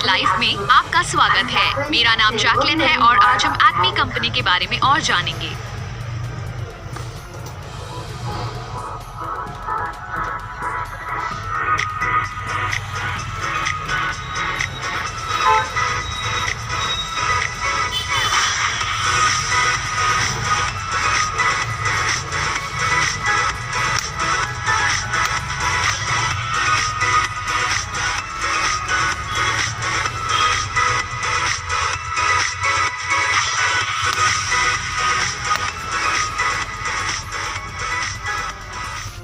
Life में आपका स्वागत है। मेरा नाम जैकलिन है और आज हम एटमी कंपनी के बारे में और जानेंगे।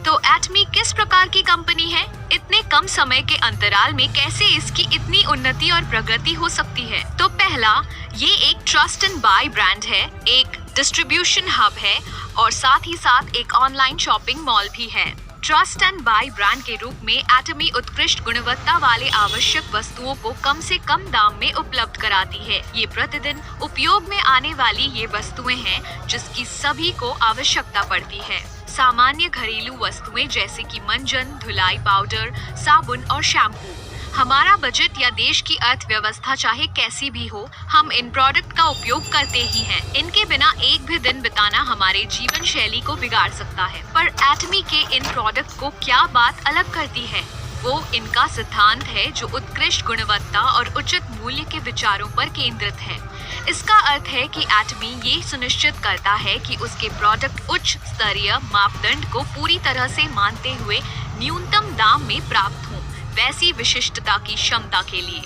तो एटमी किस प्रकार की कंपनी है? इतने कम समय के अंतराल में कैसे इसकी इतनी उन्नति और प्रगति हो सकती है? तो पहला, ये एक ट्रस्ट एंड बाय ब्रांड है, एक डिस्ट्रीब्यूशन हब है और साथ ही साथ एक ऑनलाइन शॉपिंग मॉल भी है। ट्रस्ट एंड बाय ब्रांड के रूप में एटमी उत्कृष्ट गुणवत्ता वाले आवश्यक वस्तुओं को कम से कम दाम में उपलब्ध कराती है। ये प्रतिदिन उपयोग में आने वाली ये वस्तुएं हैं जिसकी सभी को आवश्यकता पड़ती है। सामान्य घरेलू वस्तुएं जैसे कि मंजन, धुलाई पाउडर, साबुन और शैम्पू। हमारा बजट या देश की अर्थव्यवस्था चाहे कैसी भी हो, हम इन प्रोडक्ट का उपयोग करते ही हैं। इनके बिना एक भी दिन बिताना हमारे जीवन शैली को बिगाड़ सकता है। पर एटमी के इन प्रोडक्ट को क्या बात अलग करती है? वो इनका सिद्धांत है जो उत्कृष्ट गुणवत्ता और उचित मूल्य के विचारों पर केंद्रित है। इसका अर्थ है कि एटमी ये सुनिश्चित करता है कि उसके प्रोडक्ट उच्च स्तरीय मापदंड को पूरी तरह से मानते हुए न्यूनतम दाम में प्राप्त हों, वैसी विशिष्टता की क्षमता के लिए।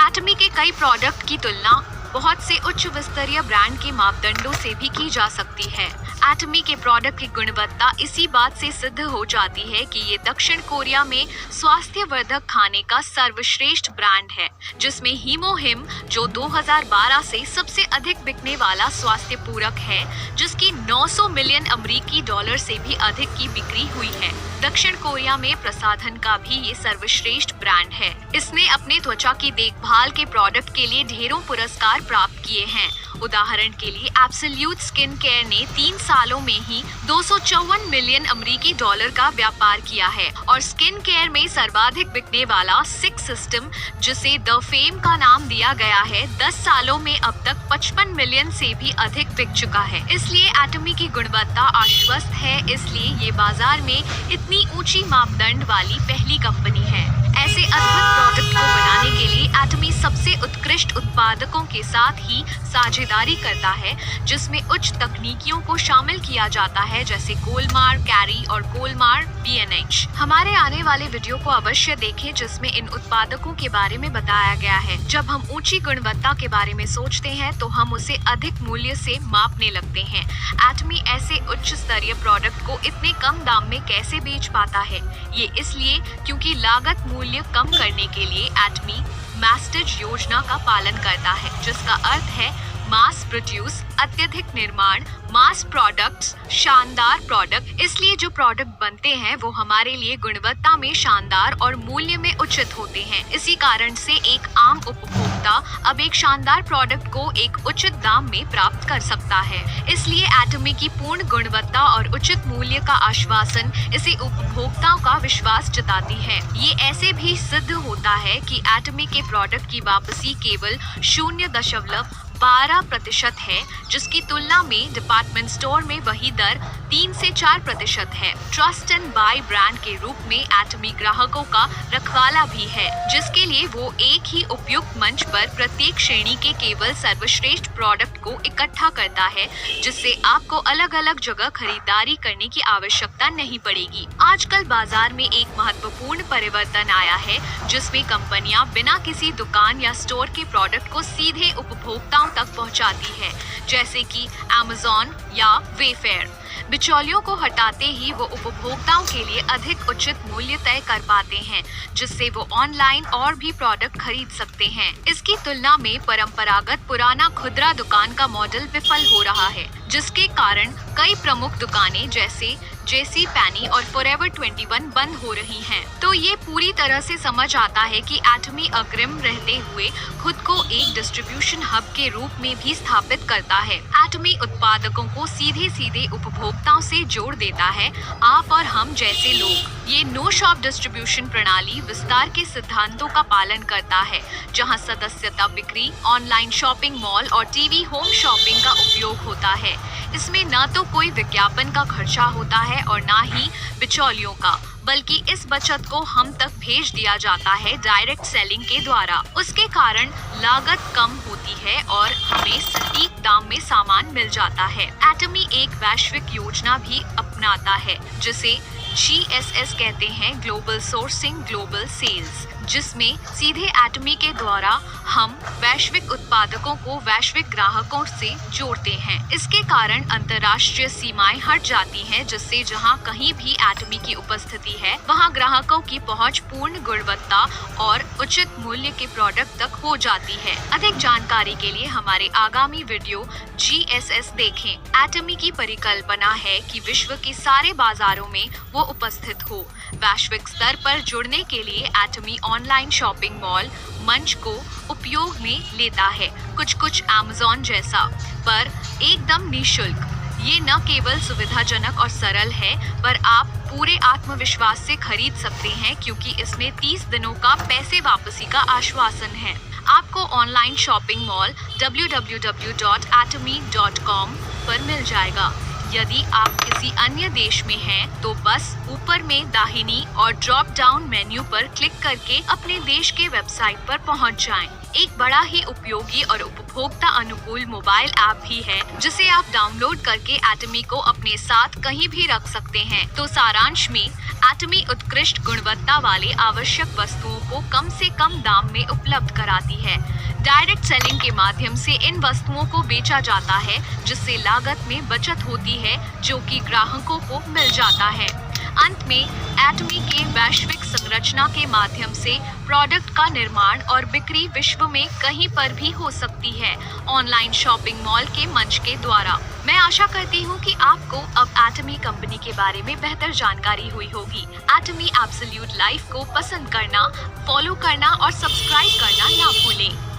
एटमी के कई प्रोडक्ट की तुलना बहुत से उच्च स्तरीय ब्रांड के मापदंडों से भी की जा सकती है। एटमी के प्रोडक्ट की गुणवत्ता इसी बात से सिद्ध हो जाती है कि ये दक्षिण कोरिया में स्वास्थ्यवर्धक खाने का सर्वश्रेष्ठ ब्रांड है, जिसमें हीमोहिम जो 2012 से सबसे अधिक बिकने वाला स्वास्थ्य पूरक है, जिसकी 900 मिलियन अमेरिकी डॉलर से भी अधिक की बिक्री हुई है। दक्षिण कोरिया में प्रसाधन का भी ये सर्वश्रेष्ठ ब्रांड है। इसने अपने त्वचा की देखभाल के प्रोडक्ट के लिए ढेरों पुरस्कार प्राप्त किए हैं। उदाहरण के लिए एब्सोल्यूट स्किन केयर ने 3 सालों में ही 254 मिलियन अमेरिकी डॉलर का व्यापार किया है और स्किन केयर में सर्वाधिक बिकने वाला सिक्स सिस्टम, जिसे द फेम का नाम दिया गया है, 10 सालों में अब तक 55 मिलियन से भी अधिक बिक चुका है। इसलिए एटमी की गुणवत्ता आश्वस्त है, इसलिए ये बाजार में इतनी ऊंची मापदंड वाली पहली कंपनी है। ऐसे अद्भुत प्रोडक्ट को बनाने के लिए एटमी सबसे उत्कृष्ट उत्पादकों के साथ ही साझेदारी करता है, जिसमें उच्च तकनीकियों को शामिल किया जाता है, जैसे कोलमार कैरी और कोलमार BNH। हमारे आने वाले वीडियो को अवश्य देखें, जिसमें इन उत्पादकों के बारे में बताया गया है। जब हम ऊंची गुणवत्ता के बारे में सोचते हैं तो हम उसे अधिक मूल्य से मापने लगते हैं। एटमी ऐसे उच्च स्तरीय प्रोडक्ट को इतने कम दाम में कैसे बेच पाता है? ये इसलिए क्योंकि लागत मूल्य कम करने के लिए एटमी मैस्टेज योजना का पालन करता है, जिसका अर्थ है मास प्रोड्यूस, अत्यधिक निर्माण, मास प्रोडक्ट्स, शानदार प्रोडक्ट। इसलिए जो प्रोडक्ट बनते हैं वो हमारे लिए गुणवत्ता में शानदार और मूल्य में उचित होते हैं। इसी कारण से एक आम उपभोक्ता अब एक शानदार प्रोडक्ट को एक उचित दाम में प्राप्त कर सकता है। इसलिए एटमी की पूर्ण गुणवत्ता और उचित मूल्य का आश्वासन इसे उपभोक्ताओं का विश्वास जताती है। ये ऐसे भी सिद्ध होता है कि एटमी के प्रोडक्ट की वापसी केवल 0.12% है, जिसकी तुलना में डिपार्टमेंट स्टोर में वही दर 3 से 4% है। ट्रस्ट एंड बाय ब्रांड के रूप में एटमी ग्राहकों का रखवाला भी है, जिसके लिए वो एक ही उपयुक्त मंच पर प्रत्येक श्रेणी के केवल सर्वश्रेष्ठ प्रोडक्ट को इकट्ठा करता है, जिससे आपको अलग अलग जगह खरीदारी करने की आवश्यकता नहीं पड़ेगी। आजकल बाजार में एक महत्वपूर्ण परिवर्तन आया है, जिसमें कंपनियां बिना किसी दुकान या स्टोर के प्रोडक्ट को सीधे उपभोक्ताओं तक पहुंचाती है, जैसे कि Amazon या वेफेयर। बिचौलियों को हटाते ही वो उपभोक्ताओं के लिए अधिक उचित मूल्य तय कर पाते हैं, जिससे वो ऑनलाइन और भी प्रोडक्ट खरीद सकते हैं। इसकी तुलना में परंपरागत पुराना खुदरा दुकान का मॉडल विफल हो रहा है, जिसके कारण कई प्रमुख दुकानें जैसे JC Penney और Forever 21 बंद हो रही हैं। तो ये पूरी तरह से समझ आता है कि एटमी अग्रिम रहते हुए खुद को एक डिस्ट्रीब्यूशन हब के रूप में भी स्थापित करता है। एटमी उत्पादकों को सीधे सीधे उपभोक्ताओं उपभोक्ताओं से जोड़ देता है, आप और हम जैसे लोग। ये नो शॉप डिस्ट्रीब्यूशन प्रणाली विस्तार के सिद्धांतों का पालन करता है, जहां सदस्यता बिक्री, ऑनलाइन शॉपिंग मॉल और टीवी होम शॉपिंग का उपयोग होता है। इसमें न तो कोई विज्ञापन का खर्चा होता है और न ही बिचौलियों का, बल्कि इस बचत को हम तक भेज दिया जाता है डायरेक्ट सेलिंग के द्वारा। उसके कारण लागत कम होती है और हमें सटीक दाम में सामान मिल जाता है। एटमी एक वैश्विक योजना भी अपनाता है, जिसे GSS कहते हैं, ग्लोबल सोर्सिंग ग्लोबल सेल्स, जिसमें सीधे एटमी के द्वारा हम वैश्विक उत्पादकों को वैश्विक ग्राहकों से जोड़ते हैं। इसके कारण अंतर्राष्ट्रीय सीमाएं हट जाती हैं, जिससे जहां कहीं भी एटमी की उपस्थिति है, वहां ग्राहकों की पहुंच पूर्ण गुणवत्ता और उचित मूल्य के प्रोडक्ट तक हो जाती है। अधिक जानकारी के लिए हमारे आगामी वीडियो GSS देखें। एटमी की परिकल्पना है कि विश्व के सारे बाजारों में वो उपस्थित हो। वैश्विक स्तर पर जुड़ने के लिए एटमी ऑनलाइन शॉपिंग मॉल मंच को उपयोग में लेता है, कुछ Amazon जैसा, पर एकदम निःशुल्क। ये न केवल सुविधाजनक और सरल है, पर आप पूरे आत्मविश्वास से खरीद सकते हैं, क्योंकि इसमें 30 दिनों का पैसे वापसी का आश्वासन है। आपको ऑनलाइन शॉपिंग मॉल www.atomy.com पर मिल जाएगा। यदि आप किसी अन्य देश में हैं, तो बस ऊपर में दाहिनी और ड्रॉप डाउन मेन्यू पर क्लिक करके अपने देश के वेबसाइट पर पहुंच जाएं। एक बड़ा ही उपयोगी और उपभोक्ता अनुकूल मोबाइल ऐप भी है, जिसे आप डाउनलोड करके एटमी को अपने साथ कहीं भी रख सकते हैं। तो सारांश में, एटमी उत्कृष्ट गुणवत्ता वाले आवश्यक वस्तुओं को कम से कम दाम में उपलब्ध कराती है। डायरेक्ट सेलिंग के माध्यम से इन वस्तुओं को बेचा जाता है, जिससे लागत में बचत होती है, जो कि ग्राहकों को मिल जाता है। अंत में, एटमी के वैश्विक संरचना के माध्यम से प्रोडक्ट का निर्माण और बिक्री विश्व में कहीं पर भी हो सकती है, ऑनलाइन शॉपिंग मॉल के मंच के द्वारा। मैं आशा करती हूँ कि आपको अब एटमी कंपनी के बारे में बेहतर जानकारी हुई होगी। एटमी एब्सोल्यूट लाइफ को पसंद करना, फॉलो करना और सब्सक्राइब करना ना भूलें।